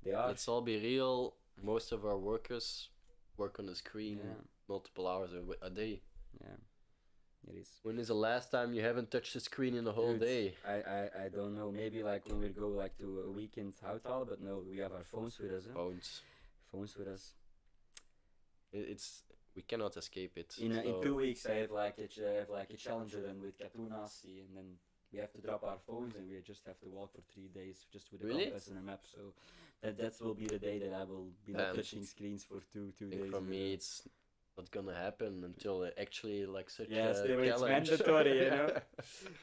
They are. Let's all be real. Most of our workers work on the screen multiple hours a day. Yeah, it is. When is the last time you haven't touched the screen in the whole day? I don't know. Maybe like when we go like to a weekend out, but no, we have our phones with us. Huh? Phones with us. We cannot escape it. In 2 weeks, I have like a challenger then with Katunasi, and then we have to drop our phones and we just have to walk for 3 days just with a compass and a map. So that will be the day that I will be not touching screens for two days. For me, it's not gonna happen until actually like such Yeah, a still it's challenge. mandatory, you know.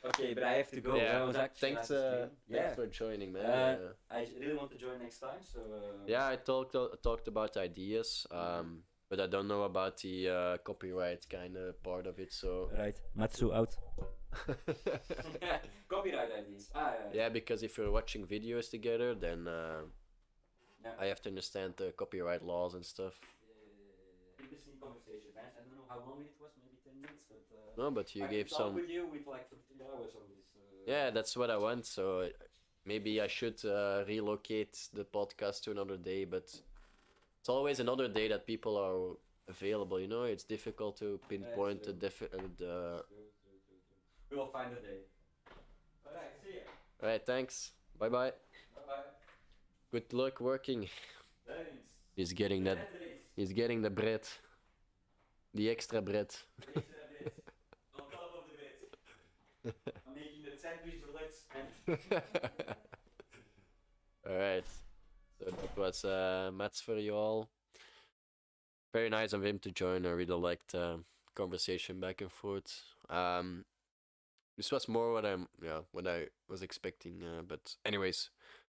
Okay, but I have to go. Yeah, I was actually thanks, at the stream. thanks Yeah. for joining, man. I really want to join next time, so Yeah, I talked about ideas, but I don't know about the copyright kind of part of it. So right. Matsu out. Copyright ideas. yeah, because if you're watching videos together, then Yeah. I have to understand the copyright laws and stuff. Interesting conversation, man. I don't know how long it was, maybe 10 minutes, but No, but you I gave could talk some. with you with like for 3 hours on this. Yeah, that's what I want. So maybe I should relocate the podcast to another day, but it's always another day that people are available. You know, it's difficult to pinpoint true. the. We will find a day. Alright, see ya. All right, thanks. Bye bye. Bye bye. Good luck working. Thanks. He's getting that. He's getting the bread. The extra bread. Extra bit. On top of the bit. I'm making the sandwich bullets and Alright. So that was Mats for you all. Very nice of him to join. I really liked conversation back and forth. This was more what I was expecting. But anyways,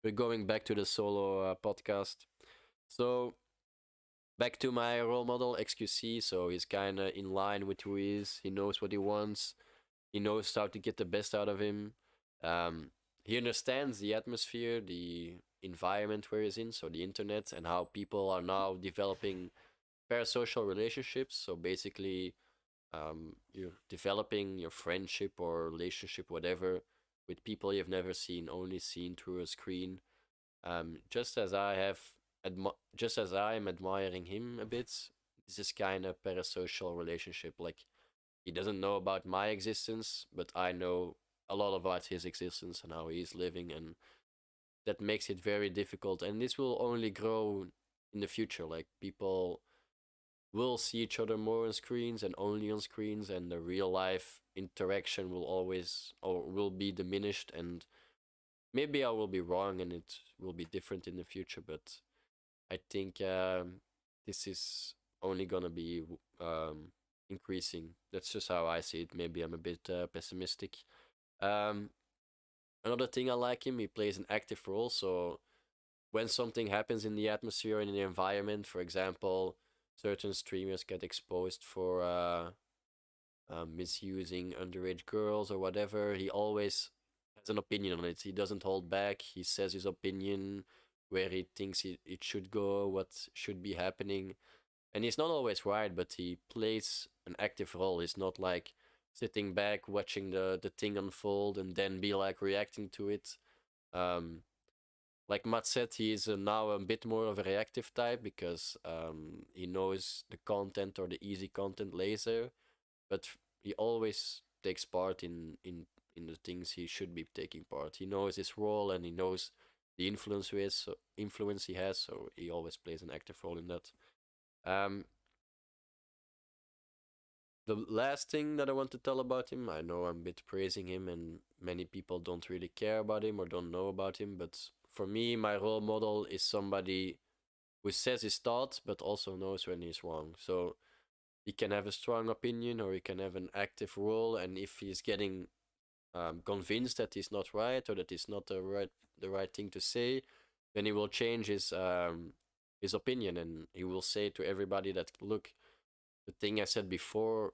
we're going back to the solo podcast. So back to my role model XQC. So he's kind of in line with who he is. He knows what he wants. He knows how to get the best out of him. He understands the atmosphere, the environment where he's in, so the internet, and how people are now developing parasocial relationships. So basically, you're developing your friendship or relationship, whatever, with people you've never seen, only seen through a screen. Just as I'm admiring him a bit, this is kind of parasocial relationship. Like, he doesn't know about my existence, but I know a lot about his existence and how he's living, and that makes it very difficult. And this will only grow in the future. Like, people will see each other more on screens and only on screens, and the real life interaction will always or will be diminished. And maybe I will be wrong and it will be different in the future, but I think this is only gonna be increasing. That's just how I see it. Maybe I'm a bit pessimistic. Another thing I like him, he plays an active role. So when something happens in the atmosphere and in the environment, for example, certain streamers get exposed for misusing underage girls or whatever, he always has an opinion on it. He doesn't hold back. He says his opinion, where he thinks it should go, what should be happening. And he's not always right, but he plays an active role. He's not like sitting back watching the thing unfold and then be like reacting to it. Like Matt said, he is now a bit more of a reactive type because he knows the content or the easy content lays there, but he always takes part in the things he should be taking part. He knows his role and he knows the influence he has, so he always plays an active role in that. The last thing that I want to tell about him, I know I'm a bit praising him and many people don't really care about him or don't know about him, but for me, my role model is somebody who says his thoughts but also knows when he's wrong. So he can have a strong opinion or he can have an active role, and if he's getting convinced that he's not right or that it's not the right thing to say, then he will change his opinion and he will say to everybody that, look, the thing I said before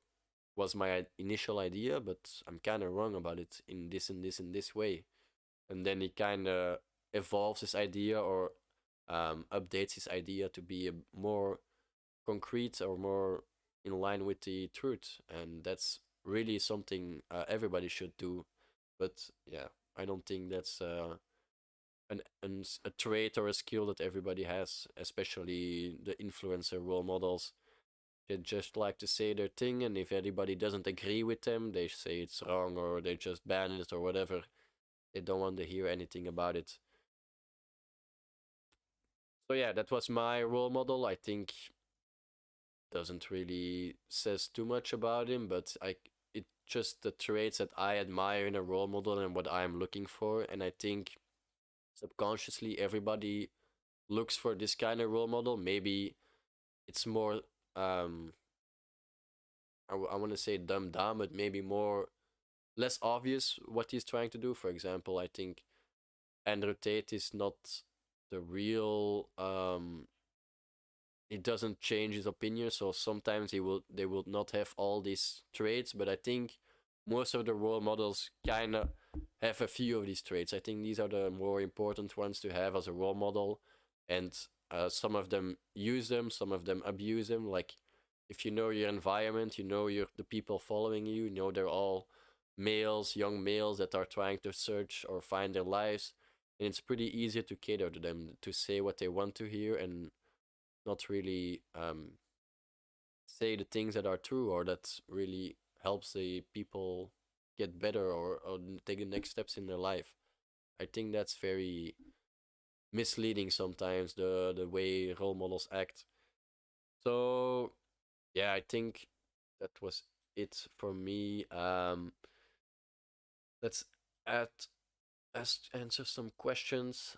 was my initial idea, but I'm kind of wrong about it in this and this and this way. And then he kind of evolves his idea or updates his idea to be a more concrete or more in line with the truth. And that's really something everybody should do. But yeah, I don't think that's a trait or a skill that everybody has, especially the influencer role models. They just like to say their thing, and if anybody doesn't agree with them, they say it's wrong or they just ban it or whatever. They don't want to hear anything about it. So yeah, that was my role model. I think doesn't really says too much about him, but it just the traits that I admire in a role model and what I'm looking for, and I think subconsciously everybody looks for this kind of role model. Maybe it's more I want to say dumbed down, but maybe more less obvious what he's trying to do. For example, I think Andrew Tate is not the real he doesn't change his opinion, so sometimes they will not have all these traits, but I think most of the role models kind of have a few of these traits. I think these are the more important ones to have as a role model, and some of them use them, some of them abuse them. Like if you know your environment, you know the people following you, you know they're all males, young males that are trying to search or find their lives, and it's pretty easy to cater to them, to say what they want to hear and not really say the things that are true or that really helps the people get better or take the next steps in their life. I think that's very misleading sometimes, the way role models act. So yeah, I think that was it for me. Let's add answer some questions.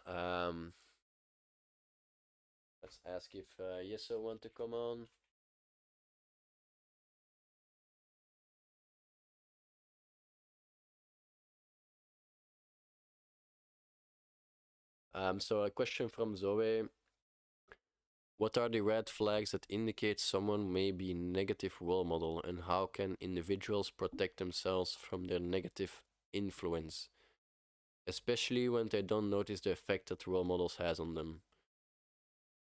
Let's ask if Yeso want to come on. So a question from Zoe. What are the red flags that indicate someone may be a negative role model, and how can individuals protect themselves from their negative influence, especially when they don't notice the effect that role models has on them?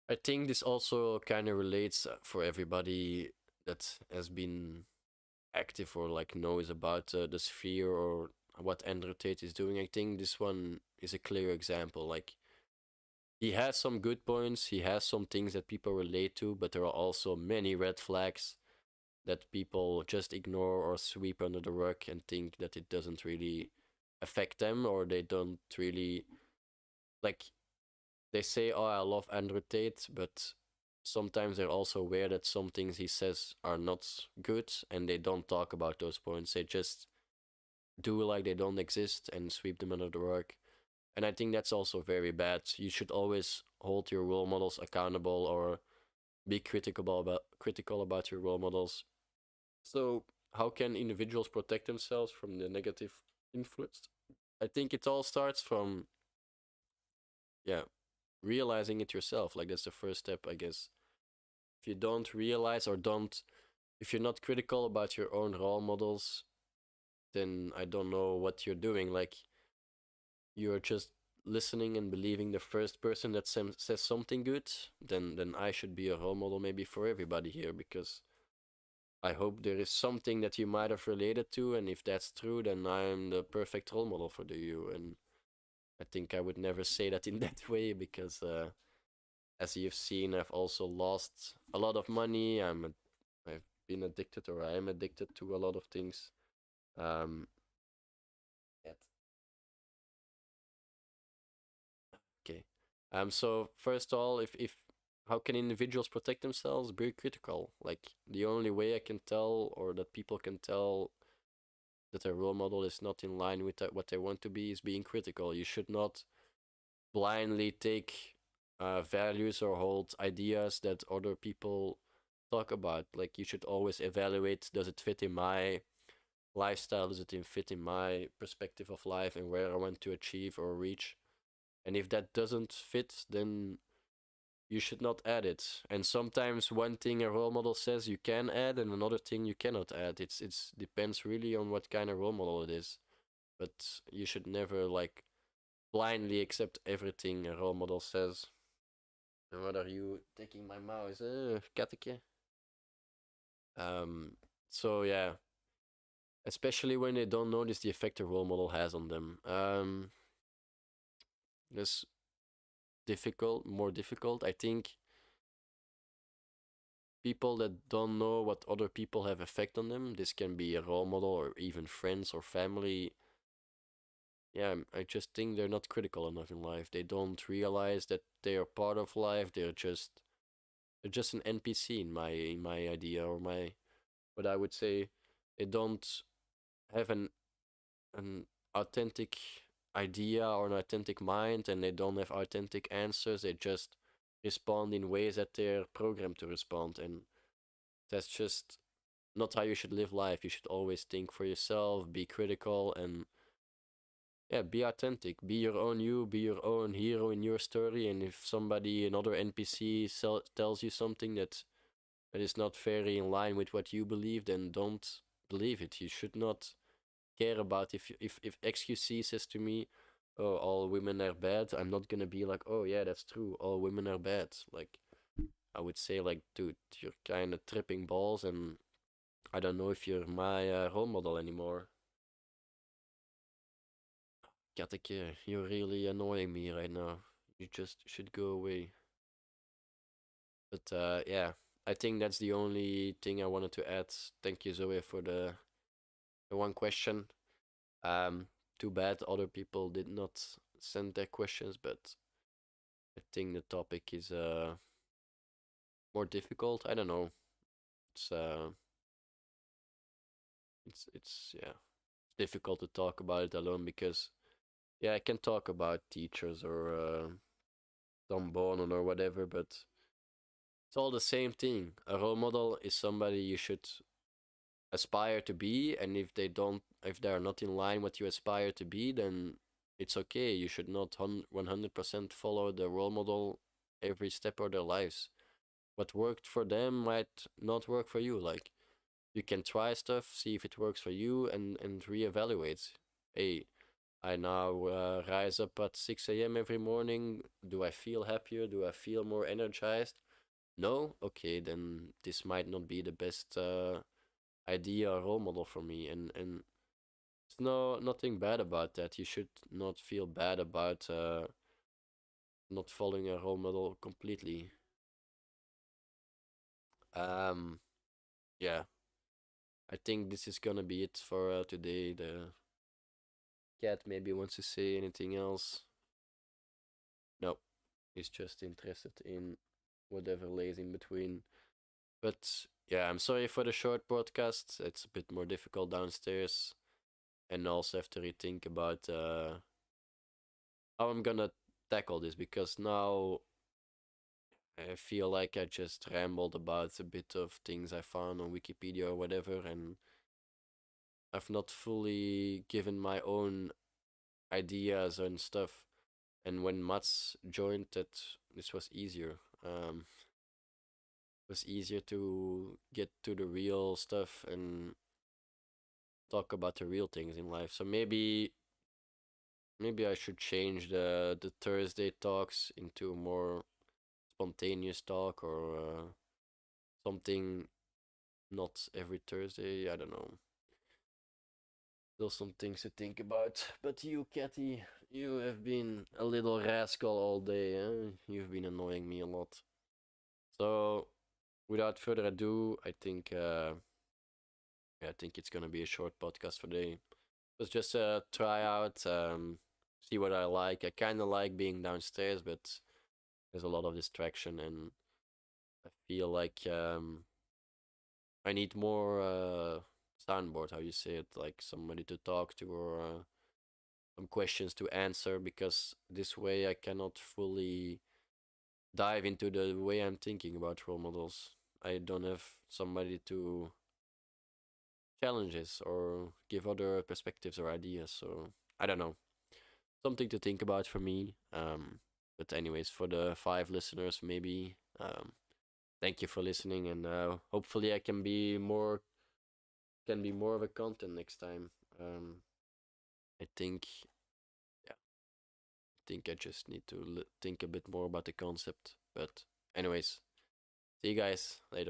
I think this also kind of relates for everybody that has been active or like knows about the sphere or what Andrew Tate is doing. I think this one is a clear example. Like he has some good points, he has some things that people relate to, but there are also many red flags that people just ignore or sweep under the rug and think that it doesn't really affect them, or they don't really like they say, oh, I love Andrew Tate, but sometimes they're also aware that some things he says are not good and they don't talk about those points. They just do like they don't exist and sweep them under the rug. And I think that's also very bad. You should always hold your role models accountable or be critical about your role models. So, how can individuals protect themselves from the negative influence? I think it all starts from yeah, realizing it yourself. Like that's the first step, I guess. If you don't realize or don't if you're not critical about your own role models, then I don't know what you're doing. Like you're just listening and believing the first person that says something good, then I should be a role model maybe for everybody here, because I hope there is something that you might have related to, and if that's true, then I'm the perfect role model for you. And I think I would never say that in that way because, as you've seen, I've also lost a lot of money. I've been addicted, or I am addicted to a lot of things. Um, yet. Okay. So first of all, if how can individuals protect themselves? Be critical. Like the only way I can tell, or that people can tell that a role model is not in line with what they want to be, is being critical. You should not blindly take values or hold ideas that other people talk about. Like you should always evaluate: does it fit in my lifestyle? Does it fit in my perspective of life and where I want to achieve or reach? And if that doesn't fit, then you should not add it. And sometimes one thing a role model says you can add, and another thing you cannot add. It's depends really on what kind of role model it is. But you should never like blindly accept everything a role model says. And what are you taking my mouse? Katteke. Um. So yeah, especially when they don't notice the effect a role model has on them. That's more difficult. I think people that don't know what other people have effect on them, this can be a role model or even friends or family. Yeah, I just think they're not critical enough in life. They don't realize that they are part of life. They're just an NPC in my idea, or my what I would say. They don't have an authentic idea or an authentic mind, and they don't have authentic answers. They just respond in ways that they're programmed to respond, and that's just not how you should live life. You should always think for yourself, be critical, and yeah, be authentic. Be your own you. Be your own hero in your story. And if somebody, another NPC, tells you something that is not very in line with what you believe, then don't believe it. You should not care about if XQC says to me, "Oh, all women are bad." I'm not gonna be like, "Oh yeah, that's true. All women are bad." Like, I would say, like, dude, you're kind of tripping balls, and I don't know if you're my role model anymore. Kateke, you're really annoying me right now. You just should go away. But yeah, I think that's the only thing I wanted to add. Thank you, Zoe, for the one question. Um, Too bad other people did not send their questions, but I think the topic is more difficult. I don't know. It's it's yeah, difficult to talk about it alone because yeah, I can talk about teachers or Tom Bonen or whatever, but it's all the same thing. A role model is somebody you should aspire to be, and if they are not in line what you aspire to be, then it's okay. You should not 100% follow the role model every step of their lives. What worked for them might not work for you. Like, you can try stuff, see if it works for you, and reevaluate. Hey, I now rise up at 6 a.m. every morning. Do I feel happier? Do I feel more energized? No? Okay, then this might not be the best idea or role model for me. And there's nothing bad about that. You should not feel bad about not following a role model completely. Yeah, I think this is gonna be it for today. The cat maybe wants to say anything else. No, he's just interested in whatever lays in between. But yeah, I'm sorry for the short podcast. It's a bit more difficult downstairs, and also have to rethink about how I'm gonna tackle this because now I feel like I just rambled about a bit of things I found on Wikipedia or whatever, and I've not fully given my own ideas and stuff. And when Mats joined, that this was easier. It was easier to get to the real stuff and talk about the real things in life. So maybe I should change the Thursday talks into a more spontaneous talk or something not every Thursday. I don't know. Still some things to think about. But you, Cathy, you have been a little rascal all day. Eh? You've been annoying me a lot. So, without further ado, I think it's gonna be a short podcast for today. Let's just try out, see what I like. I kind of like being downstairs, but there's a lot of distraction, and I feel like I need more soundboard. How you say it? Like somebody to talk to or some questions to answer, because this way I cannot fully dive into the way I'm thinking about role models. I don't have somebody to challenge this or give other perspectives or ideas. So I don't know. Something to think about for me. But anyways, for the 5 listeners, maybe thank you for listening, and hopefully I can be more of a content next time. I think yeah, I think I just need to think a bit more about the concept. But anyways, see you guys later.